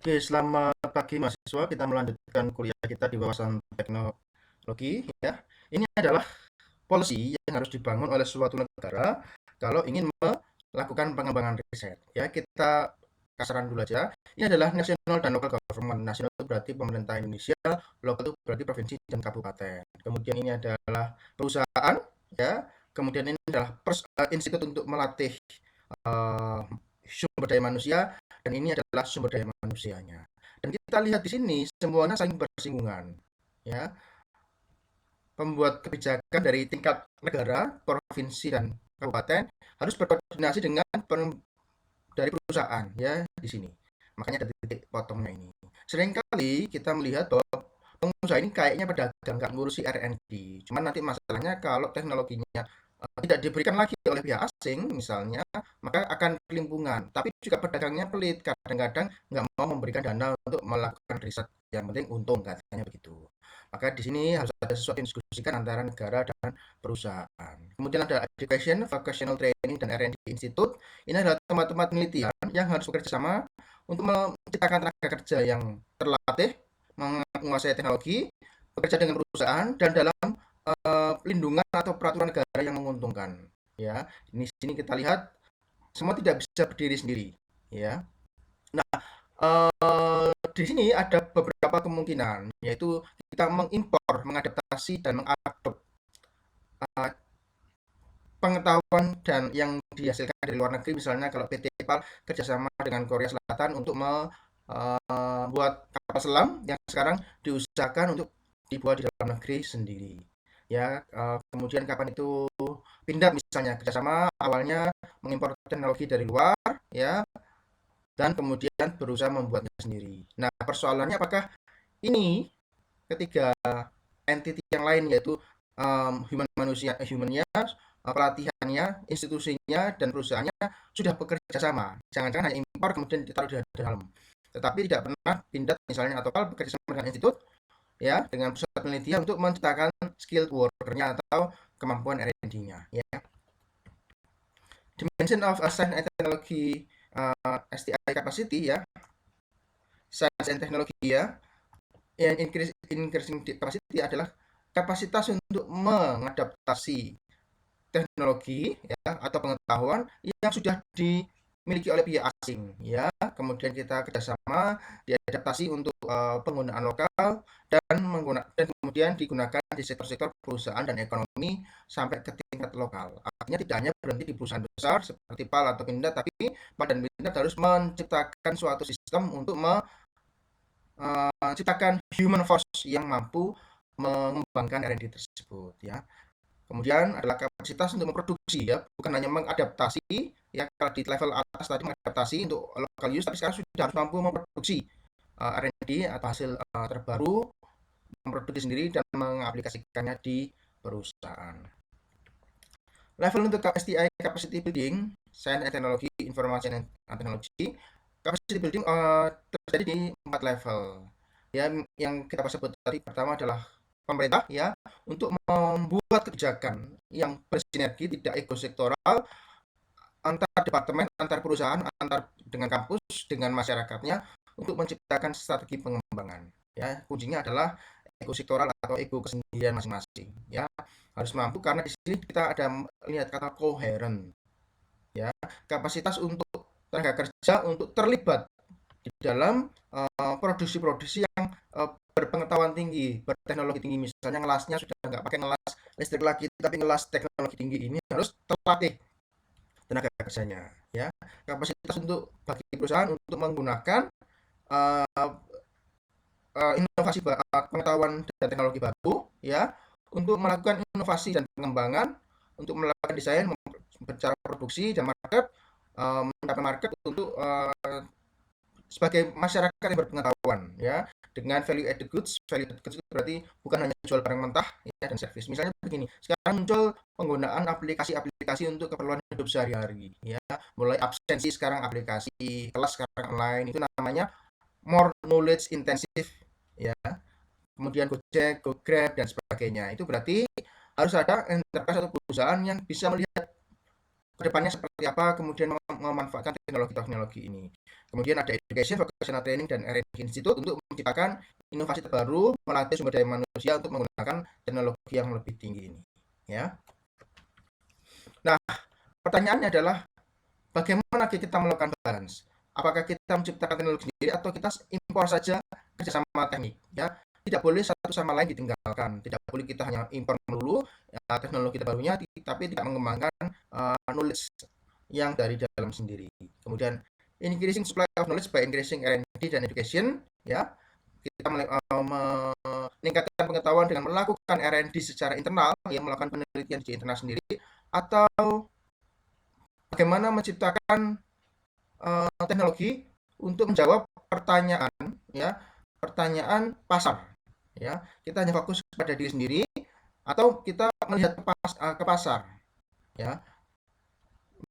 Oke, selamat pagi mahasiswa. Kita melanjutkan kuliah kita di wawasan teknologi ya. Ini adalah policy yang harus dibangun oleh suatu negara kalau ingin melakukan pengembangan riset. Ya, kita kasaran dulu aja. Ini adalah national dan local government. Nasional itu berarti pemerintah Indonesia, local itu berarti provinsi dan kabupaten. Kemudian ini adalah perusahaan ya. Kemudian ini adalah institut untuk melatih eh, sumber daya manusia dan ini adalah sumber daya manusianya. Dan kita lihat di sini semuanya saling bersinggungan. Ya, pembuat kebijakan dari tingkat negara, provinsi dan kabupaten harus berkoordinasi dengan dari perusahaan ya di sini. Makanya ada titik potongnya ini. Seringkali kita melihat bahwa pengusaha ini kayaknya pedagang nggak ngurusi R&D. Cuman nanti masalahnya kalau teknologinya tidak diberikan lagi oleh pihak asing misalnya, maka akan kelimpungan. Tapi juga pedagangnya pelit, kadang-kadang nggak mau memberikan dana untuk melakukan riset. Yang penting untung katanya begitu. Maka di sini harus ada sesuatu yang diskusikan antara negara dan perusahaan. Kemudian ada education, vocational training, dan R&D Institute. Ini adalah tempat-tempat penelitian yang harus bekerja sama untuk menciptakan tenaga kerja yang terlatih, menguasai teknologi, bekerja dengan perusahaan, dan dalam pelindungan atau peraturan negara yang menguntungkan. Ya, di sini kita lihat semua tidak bisa berdiri sendiri. Ya, nah di sini ada beberapa kemungkinan, yaitu kita mengimpor, mengadaptasi, dan mengadopsi uh, pengetahuan dan yang dihasilkan dari luar negeri. Misalnya kalau PT PAL kerjasama dengan Korea Selatan untuk membuat kapal selam yang sekarang diusahakan untuk dibuat di dalam negeri sendiri. Ya, kemudian kapan itu Pindad misalnya kerjasama awalnya mengimpor teknologi dari luar, ya, dan kemudian berusaha membuatnya sendiri. Nah, persoalannya apakah ini ketiga entity yang lain yaitu humannya, pelatihannya, institusinya, dan perusahaannya sudah bekerja sama. Jangan-jangan hanya impor kemudian ditaruh di dalam. Tetapi tidak pernah Pindad misalnya atau PAL bekerja sama dengan institut ya dengan pusat penelitian untuk menciptakan skilled worker-nya atau kemampuan R&D-nya ya. Dimension of Science and Technology STI capacity ya. Science and Technology ya. Yang increasing capacity adalah kapasitas untuk mengadaptasi teknologi ya atau pengetahuan yang sudah dimiliki oleh pihak asing ya. Kemudian kita kerjasama diadaptasi untuk penggunaan lokal dan kemudian digunakan di sektor-sektor perusahaan dan ekonomi sampai ke tingkat lokal. Artinya tidak hanya berhenti di perusahaan besar seperti PAL atau Pindad, tapi PAL dan Pindad harus menciptakan suatu sistem untuk menciptakan human force yang mampu mengembangkan R&D tersebut ya. Kemudian adalah kapasitas untuk memproduksi ya, bukan hanya mengadaptasi ya kalau di level atas tadi mengadaptasi untuk local use, tapi sekarang sudah harus mampu memproduksi R&D atau hasil terbaru, memproduksi sendiri dan mengaplikasikannya di perusahaan. Level untuk STI capacity building, Science and Technology, Information and Technology, capacity building terjadi di 4 level. Ya, yang kita sebut tadi pertama adalah pemerintah ya untuk membuat kebijakan yang bersinergi tidak ekosektoral antar departemen, antar perusahaan, antar dengan kampus, dengan masyarakatnya untuk menciptakan strategi pengembangan. Ya, kuncinya adalah ekosektoral atau ego kesendirian masing-masing. Ya, harus mampu karena di sini kita ada lihat kata koheren. Ya, kapasitas untuk tenaga kerja untuk terlibat di dalam produksi-produksi yang berpengetahuan tinggi, berteknologi tinggi. Misalnya ngelasnya sudah nggak pakai ngelas listrik lagi, tapi ngelas teknologi tinggi ini harus terlatih tenaga kerjanya. Ya, kapasitas untuk bagi perusahaan untuk menggunakan uh, inovasi pengetahuan dan teknologi baru, ya, untuk melakukan inovasi dan pengembangan, untuk melakukan desain, bicara produksi dan market, mendapat market untuk sebagai masyarakat yang berpengetahuan ya dengan value added goods itu berarti bukan hanya jual barang mentah ya dan servis. Misalnya begini, sekarang muncul penggunaan aplikasi-aplikasi untuk keperluan hidup sehari-hari ya, mulai absensi sekarang aplikasi, kelas sekarang online, itu namanya more knowledge intensive ya. Kemudian Gojek, GoGrab dan sebagainya. Itu berarti harus ada enterprise atau perusahaan yang bisa melihat kedepannya seperti apa, kemudian memanfaatkan teknologi-teknologi ini. Kemudian ada education, vocational training, dan R&D Institute untuk menciptakan inovasi terbaru, melatih sumber daya manusia untuk menggunakan teknologi yang lebih tinggi ini. Ya. Nah, pertanyaannya adalah bagaimana kita melakukan balance? Apakah kita menciptakan teknologi sendiri atau kita impor saja kerjasama teknik? Ya, tidak boleh satu sama lain ditinggalkan. Tidak boleh kita hanya impor melulu ya, teknologi terbarunya, tapi tidak mengembangkan knowledge yang dari dalam sendiri. Kemudian increasing supply of knowledge by increasing R&D dan education. Ya, kita meningkatkan pengetahuan dengan melakukan R&D secara internal, yang melakukan penelitian di internal sendiri, atau bagaimana menciptakan teknologi untuk menjawab pertanyaan, ya, pertanyaan pasar. Ya, kita hanya fokus pada diri sendiri atau kita melihat ke pasar, ya,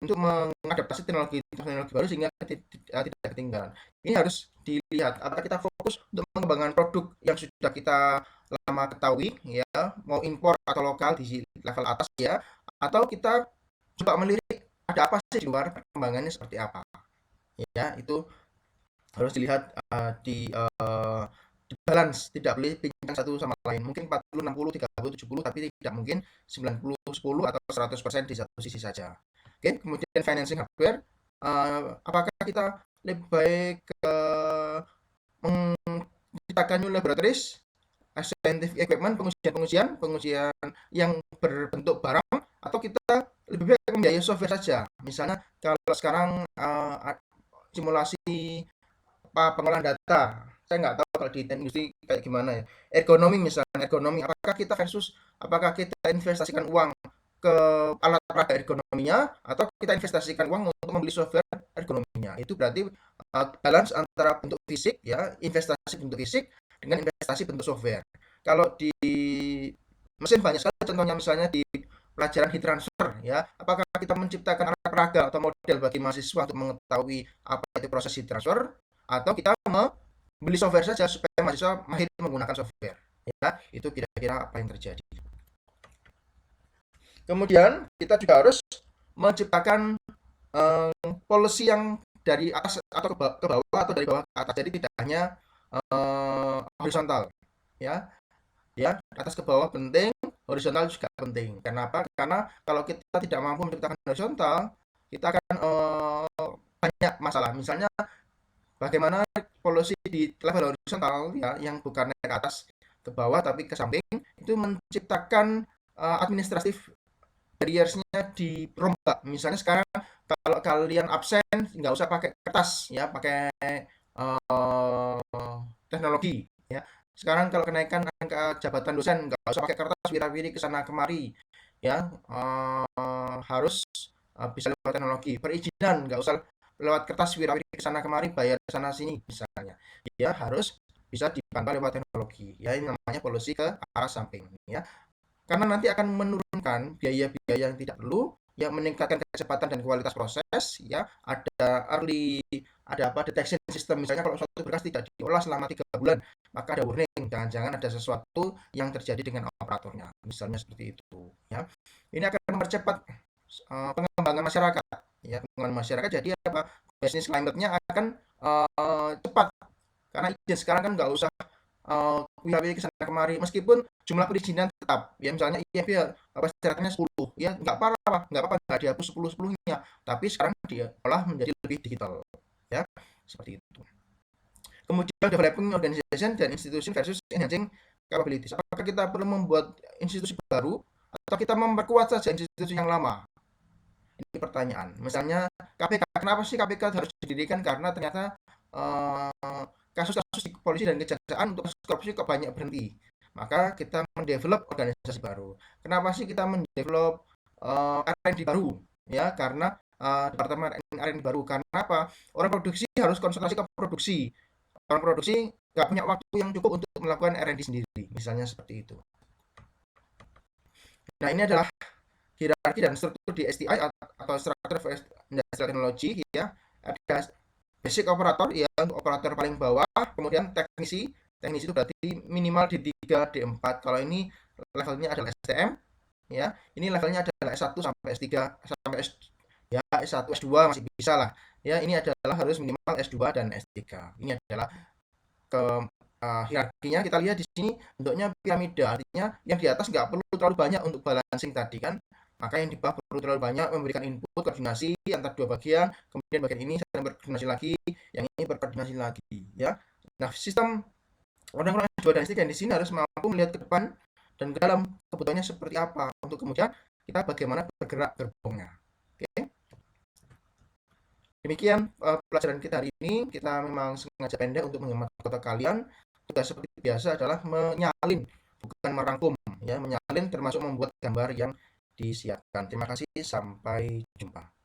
untuk mengadaptasi teknologi baru sehingga tidak ketinggalan. Ini harus dilihat apakah kita fokus untuk mengembangkan produk yang sudah kita lama ketahui, ya, mau impor atau lokal di level atas, ya, atau kita coba melirik ada apa sih di luar, perkembangannya seperti apa, ya. Itu harus dilihat di balance, tidak boleh pincang satu sama lain. Mungkin 40, 60, 30, 70, tapi tidak mungkin 90, 10 atau 100% di satu sisi saja. Oke, kemudian financing hardware, apakah kita lebih baik ke menciptakan new laboratories, scientific equipment, pengujian yang berbentuk barang, atau kita lebih baik membiayai software saja. Misalnya kalau sekarang simulasi pengolahan data, saya nggak tahu kalau di industri kayak gimana ya. Ergonomi misalnya, apakah kita investasikan uang ke alat peraga ergonominya atau kita investasikan uang untuk membeli software ergonominya. Itu berarti balance antara bentuk fisik, ya, investasi bentuk fisik dengan investasi bentuk software. Kalau di mesin banyak sekali contohnya, misalnya di pelajaran heat transfer, ya, apakah kita menciptakan alat peraga atau model bagi mahasiswa untuk mengetahui apa itu proses heat transfer, atau kita membeli software saja supaya mahasiswa mahir menggunakan software, ya. Itu kira-kira apa yang terjadi. Kemudian kita juga harus menciptakan policy yang dari atas atau ke bawah atau dari bawah ke atas, jadi tidak hanya horizontal, ya. Ya, atas ke bawah penting, horizontal juga penting. Kenapa? Karena kalau kita tidak mampu menciptakan horizontal, kita akan banyak masalah. Misalnya bagaimana polusi di level horizontal, ya, yang bukan naik ke atas ke bawah tapi ke samping, itu menciptakan administratif barriers-nya dirombak. Misalnya sekarang kalau kalian absen nggak usah pakai kertas, ya, pakai teknologi, ya. Sekarang kalau kenaikan angka jabatan dosen nggak usah pakai kertas wirawiri ke sana kemari, ya, harus bisa lewat teknologi. Perizinan nggak usah lewat kertas wirawiri ke sana kemari, bayar sana sini misalnya, ya, harus bisa dipantau lewat teknologi, ya. Ini namanya polusi ke arah samping, ya, karena nanti akan menurunkan biaya-biaya yang tidak perlu, yang meningkatkan kecepatan dan kualitas proses, ya. Ada detection system, misalnya kalau suatu berkas tidak diolah selama 3 bulan, maka ada warning, jangan-jangan ada sesuatu yang terjadi dengan operatornya, misalnya seperti itu, ya. Ini akan mempercepat pengembangan masyarakat, ya, pengembangan masyarakat. Jadi apa, bisnis climate-nya akan cepat, karena izin sekarang kan nggak usah wilayah ke sana kemari, meskipun jumlah perizinan tetap, ya, misalnya IMB apa syaratnya 10, ya, nggak apa-apa nggak dihapus 10-10-nya, tapi sekarang dia olah menjadi lebih digital, ya, seperti itu. Kemudian developing organization dan institution versus enhancing capabilities. Apakah kita perlu membuat institusi baru atau kita memperkuat saja institusi yang lama? Ini pertanyaan. Misalnya KPK, kenapa sih KPK harus didirikan? Karena ternyata kasus-kasus di polisi dan kejaksaan untuk kasus korupsi kok banyak berhenti. Maka kita mendevelop organisasi baru. Kenapa sih kita mendevelop R&D baru? Ya, karena departemen R&D baru. Karena apa? Orang produksi harus konsentrasi ke produksi. Orang produksi nggak punya waktu yang cukup untuk melakukan R&D sendiri. Misalnya seperti itu. Nah, ini adalah hierarki dan struktur di STI atau Structure of Industrial Technology, ya. Ada basic operator, ya, untuk operator paling bawah, kemudian teknisi itu berarti minimal D3 D4. Kalau ini levelnya adalah STM, ya, ini levelnya adalah S1 sampai S3 sampai Ya, S1, S2 masih bisa lah. Ya, ini adalah harus minimal S2 dan S3. Ini adalah ke hierarkinya kita lihat di sini bentuknya piramida, artinya yang di atas nggak perlu terlalu banyak untuk balancing tadi kan, maka yang di bawah perlu terlalu banyak memberikan input koordinasi antar dua bagian, kemudian bagian ini saling berkoordinasi lagi, yang ini berkoordinasi lagi ya. Nah, sistem orang-orang S2 dan S3 di sini harus mampu melihat ke depan dan ke dalam kebutuhannya seperti apa untuk kemudian kita bagaimana bergerak gerbongnya. Oke. Demikian pelajaran kita hari ini. Kita memang sengaja pendek untuk menghemat kota kalian. Tugas seperti biasa adalah menyalin, bukan merangkum. Ya, menyalin termasuk membuat gambar yang disiapkan. Terima kasih, sampai jumpa.